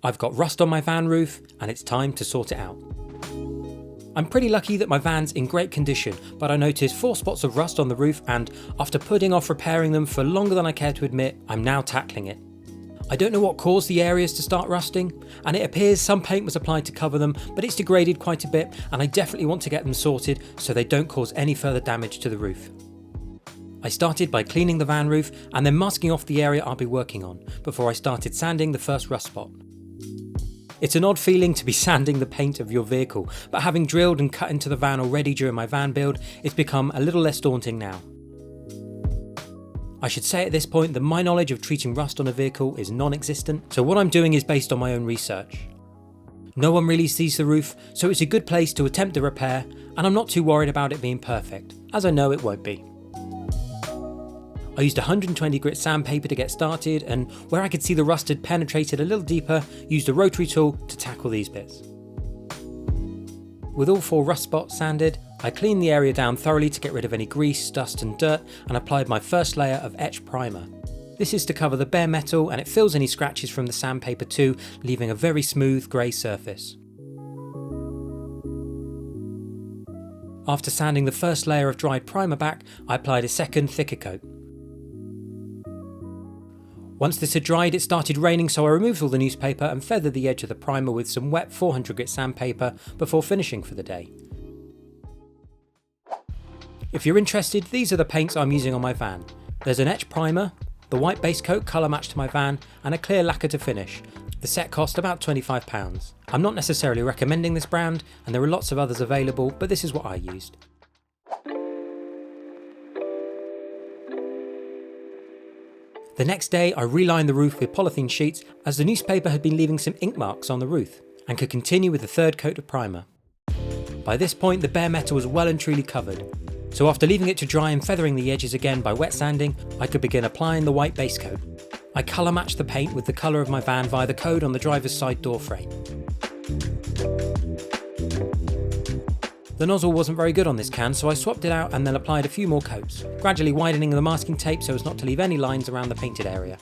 I've got rust on my van roof and it's time to sort it out. I'm pretty lucky that my van's in great condition, but I noticed 4 spots of rust on the roof, and after putting off repairing them for longer than I care to admit, I'm now tackling it. I don't know what caused the areas to start rusting, and it appears some paint was applied to cover them, but it's degraded quite a bit, and I definitely want to get them sorted so they don't cause any further damage to the roof. I started by cleaning the van roof and then masking off the area I'll be working on before I started sanding the first rust spot. It's an odd feeling to be sanding the paint of your vehicle, but having drilled and cut into the van already during my van build, it's become a little less daunting now. I should say at this point that my knowledge of treating rust on a vehicle is non-existent, so what I'm doing is based on my own research. No one really sees the roof, so it's a good place to attempt a repair, and I'm not too worried about it being perfect, as I know it won't be. I used 120 grit sandpaper to get started, and where I could see the rust had penetrated a little deeper, used a rotary tool to tackle these bits. With all 4 rust spots sanded, I cleaned the area down thoroughly to get rid of any grease, dust and dirt, and applied my first layer of etch primer. This is to cover the bare metal, and it fills any scratches from the sandpaper too, leaving a very smooth grey surface. After sanding the first layer of dried primer back, I applied a second thicker coat. Once this had dried, it started raining, so I removed all the newspaper and feathered the edge of the primer with some wet 400 grit sandpaper before finishing for the day. If you're interested, these are the paints I'm using on my van. There's an etch primer, the white base coat colour matched to my van, and a clear lacquer to finish. The set cost about £25. I'm not necessarily recommending this brand, and there are lots of others available, but this is what I used. The next day I relined the roof with polythene sheets, as the newspaper had been leaving some ink marks on the roof, and could continue with the third coat of primer. By this point the bare metal was well and truly covered, so after leaving it to dry and feathering the edges again by wet sanding, I could begin applying the white base coat. I colour matched the paint with the colour of my van via the code on the driver's side door frame. The nozzle wasn't very good on this can, so I swapped it out and then applied a few more coats, gradually widening the masking tape so as not to leave any lines around the painted area.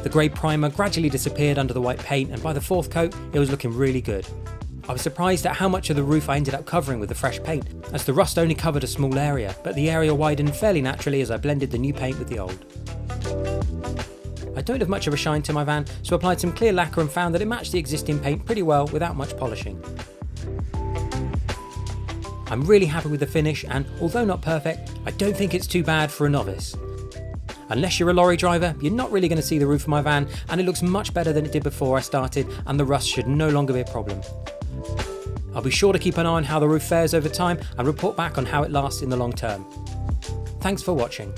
The grey primer gradually disappeared under the white paint, and by the 4th coat it was looking really good. I was surprised at how much of the roof I ended up covering with the fresh paint, as the rust only covered a small area, but the area widened fairly naturally as I blended the new paint with the old. I don't have much of a shine to my van, so I applied some clear lacquer and found that it matched the existing paint pretty well without much polishing. I'm really happy with the finish, and although not perfect, I don't think it's too bad for a novice. Unless you're a lorry driver, you're not really going to see the roof of my van, and it looks much better than it did before I started, and the rust should no longer be a problem. I'll be sure to keep an eye on how the roof fares over time and report back on how it lasts in the long term. Thanks for watching.